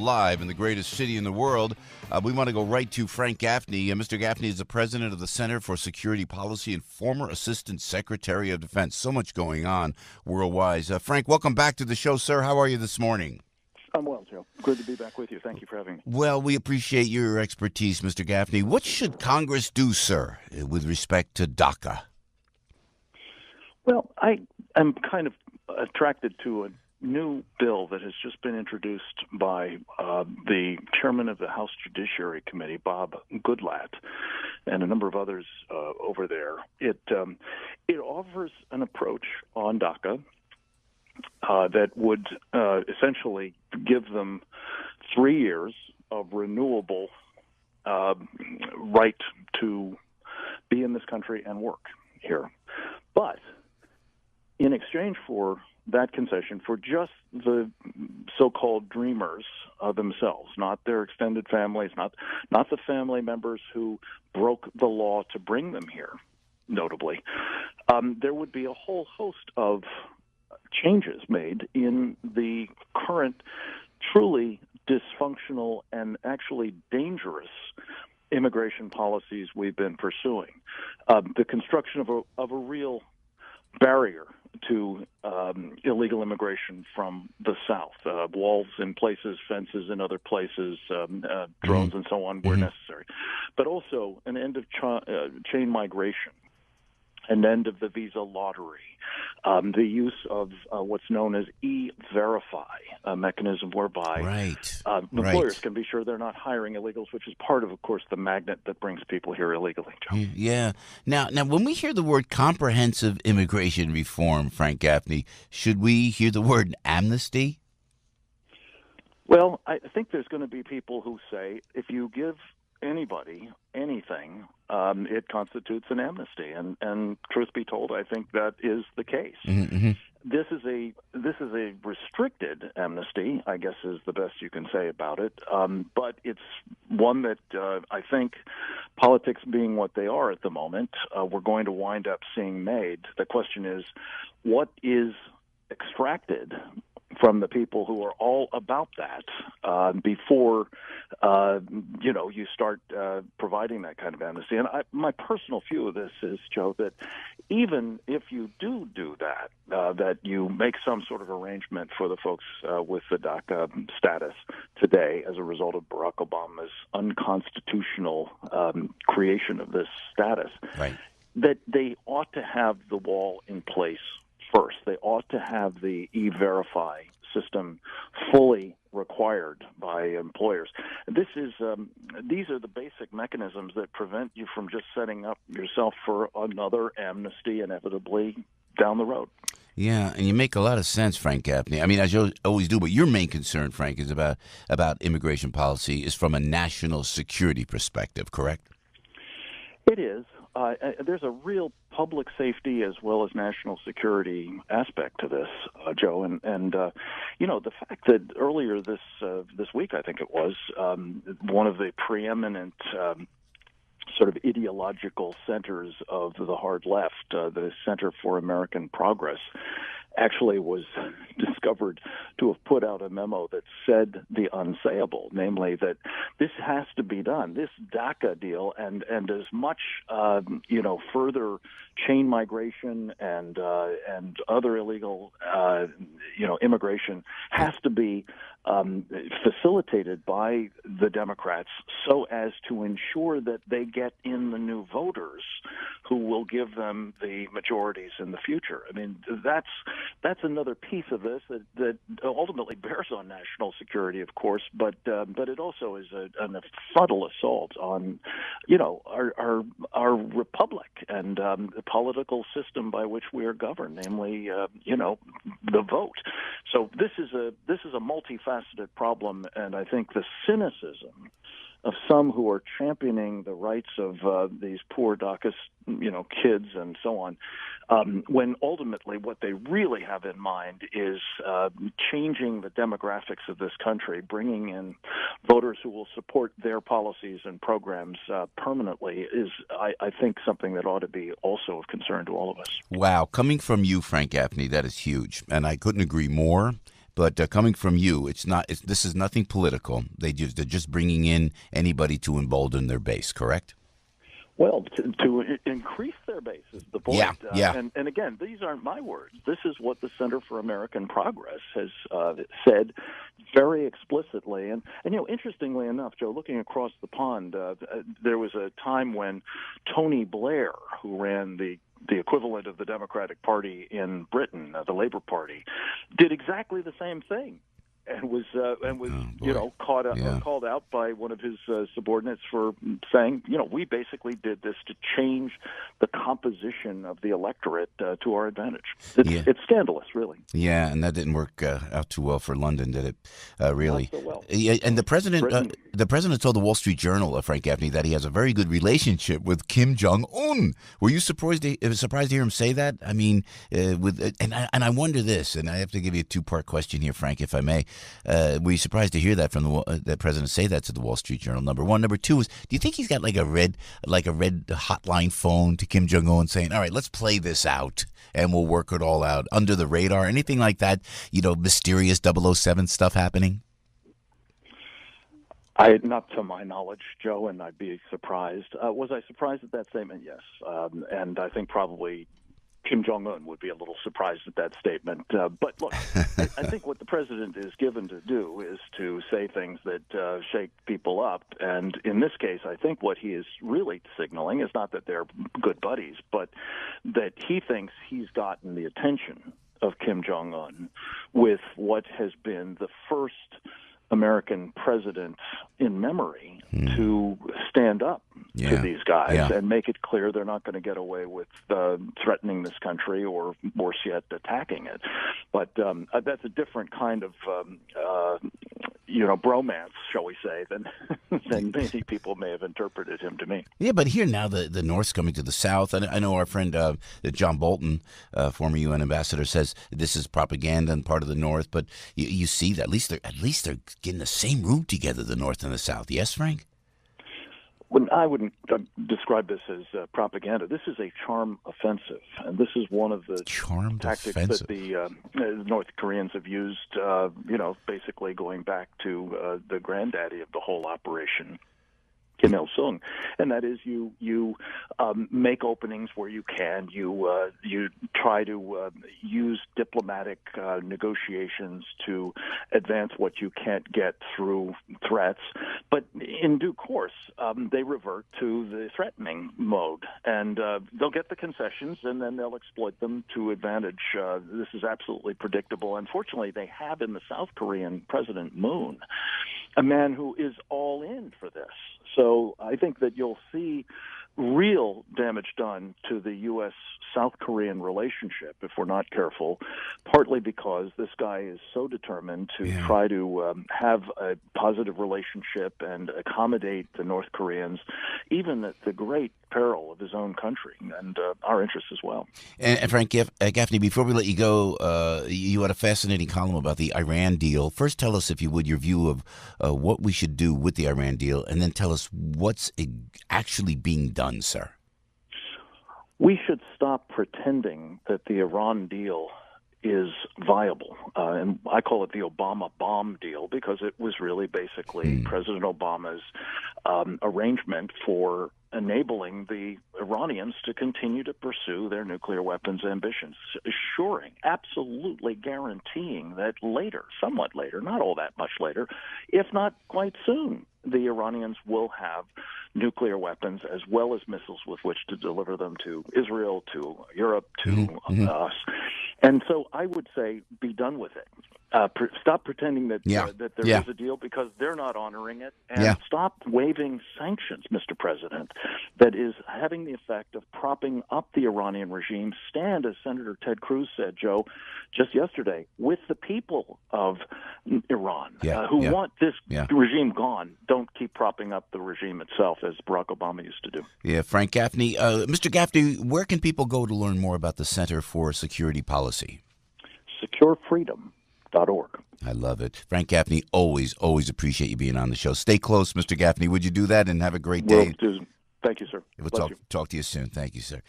live in the greatest city in the world. We want to go right to Frank Gaffney. Mr. Gaffney is the president of the Center for Security Policy and former Assistant Secretary of Defense. So much going on worldwide. Frank, welcome back to the show, sir. How are you this morning? I'm well, Joe. Good to be back with you. Thank you for having me. Well, we appreciate your expertise, Mr. Gaffney. What should Congress do, sir, with respect to DACA? Well, I am kind of attracted to a new bill that has just been introduced by the chairman of the House Judiciary Committee, Bob Goodlatte, and a number of others over there. It offers an approach on DACA that would essentially give them 3 years of renewable right to be in this country and work here. But in exchange for that concession, for just the so-called dreamers themselves, not their extended families, not the family members who broke the law to bring them here, notably, there would be a whole host of changes made in the current truly dysfunctional and actually dangerous immigration policies we've been pursuing. The construction of a real barrier to illegal immigration from the South, walls in places, fences in other places, drones and so on where necessary, but also an end of chain migration, an end of the visa lottery, the use of what's known as E-Verify, a mechanism whereby employers can be sure they're not hiring illegals, which is part of course, the magnet that brings people here illegally, Joe. Yeah. Now, when we hear the word comprehensive immigration reform, Frank Gaffney, should we hear the word amnesty? Well, I think there's going to be people who say if you give anybody anything, it constitutes an amnesty, and truth be told, I think that is the case. This is a restricted amnesty, I guess is the best you can say about it. But it's one that I think, politics being what they are at the moment, we're going to wind up seeing made. The question is, what is extracted from the people who are all about that before you start providing that kind of amnesty. And my personal view of this is, Joe, that even if you do that, that you make some sort of arrangement for the folks with the DACA status today as a result of Barack Obama's unconstitutional creation of this status, that they ought to have the wall in place first. They ought to have the E-Verify system fully required by employers. These are the basic mechanisms that prevent you from just setting up yourself for another amnesty inevitably down the road. Yeah, and you make a lot of sense, Frank Gaffney. I mean, as you always do, but your main concern, Frank, is about immigration policy is from a national security perspective, correct? It is. There's a real public safety as well as national security aspect to this, Joe, and the fact that earlier this week, I think it was, one of the preeminent sort of ideological centers of the hard left, the Center for American Progress, actually was discovered to have put out a memo that said the unsayable, namely that this has to be done. This DACA deal and as much further chain migration and other illegal immigration has to be facilitated by the Democrats so as to ensure that they get in the new voters who will give them the majorities in the future. I mean, that's another piece of this that ultimately bears on national security, of course, but it also is a subtle assault on, our republic and the political system by which we are governed, namely, the vote. So this is a multifaceted problem, and I think the cynicism of some who are championing the rights of these poor DACA, kids and so on, when ultimately what they really have in mind is changing the demographics of this country, bringing in voters who will support their policies and programs permanently is, I think, something that ought to be also of concern to all of us. Wow. Coming from you, Frank Gaffney, that is huge. And I couldn't agree more. But coming from you, this is nothing political. They're just bringing in anybody to embolden their base, correct? Well, to increase their base is the point. Yeah. And again, these aren't my words. This is what the Center for American Progress has said very explicitly. And interestingly enough, Joe, looking across the pond, there was a time when Tony Blair, who ran the equivalent of the Democratic Party in Britain, the Labour Party, did exactly the same thing. And was called out by one of his subordinates for saying, we basically did this to change the composition of the electorate to our advantage. It's scandalous, really. Yeah, and that didn't work out too well for London, did it? Really? Not so well. Yeah, and the president told the Wall Street Journal, Frank Gaffney, that he has a very good relationship with Kim Jong-un. Were you surprised to hear him say that? I mean, and I wonder this, and I have to give you a two-part question here, Frank, if I may. Were you surprised to hear that from the president say that to the Wall Street Journal? Number one. Number two is, do you think he's got like a red hotline phone to Kim Jong-un saying, all right, let's play this out and we'll work it all out under the radar? Anything like that, mysterious 007 stuff happening? Not to my knowledge, Joe, and I'd be surprised. Was I surprised at that statement? Yes. And I think probably Kim Jong-un would be a little surprised at that statement. But look, I think what the president is given to do is to say things that shake people up. And in this case, I think what he is really signaling is not that they're good buddies, but that he thinks he's gotten the attention of Kim Jong-un with what has been the first American president in memory to stand up to these guys and make it clear they're not going to get away with threatening this country or, worse yet, attacking it. But that's a different kind of, bromance, shall we say, than many people may have interpreted him to me. Yeah, but here now the North's coming to the South. I know our friend John Bolton, former UN ambassador, says this is propaganda and part of the North. But you see that at least they're getting the same route together, the North and the South. Yes, Frank? I wouldn't describe this as propaganda. This is a charm offensive, and this is one of the tactics that the North Koreans have used, basically going back to the granddaddy of the whole operation, Kim Il-sung, and that is you make openings where you can. You try to use diplomatic negotiations to advance what you can't get through threats. But in due course, they revert to the threatening mode, and they'll get the concessions, and then they'll exploit them to advantage. This is absolutely predictable. Unfortunately, they have in the South Korean President Moon a man who is all in for this. So I think that you'll see real damage done to the U.S.-South Korean relationship if we're not careful, partly because this guy is so determined to try to have a positive relationship and accommodate the North Koreans, even at the great peril of his own country and our interests as well. And Frank Gaffney, before we let you go, you had a fascinating column about the Iran deal. First, tell us, if you would, your view of what we should do with the Iran deal, and then tell us what's actually being done, sir. We should stop pretending that the Iran deal is viable. And I call it the Obama bomb deal because it was really basically President Obama's arrangement for enabling the Iranians to continue to pursue their nuclear weapons ambitions, assuring, absolutely guaranteeing that later, somewhat later, not all that much later, if not quite soon, the Iranians will have nuclear weapons as well as missiles with which to deliver them to Israel, to Europe, to us. And so I would say be done with it. Stop pretending that there is a deal because they're not honoring it, and stop waiving sanctions, Mr. President, that is having the effect of propping up the Iranian regime. Stand, as Senator Ted Cruz said, Joe, just yesterday, with the people of Iran who want this regime gone. Don't keep propping up the regime itself, as Barack Obama used to do. Yeah, Frank Gaffney. Mr. Gaffney, where can people go to learn more about the Center for Security Policy? SecureFreedom.org. I love it. Frank Gaffney, always appreciate you being on the show. Stay close, Mr. Gaffney. Would you do that, and have a great day? Will do. Thank you, sir. We'll talk to you soon. Thank you, sir.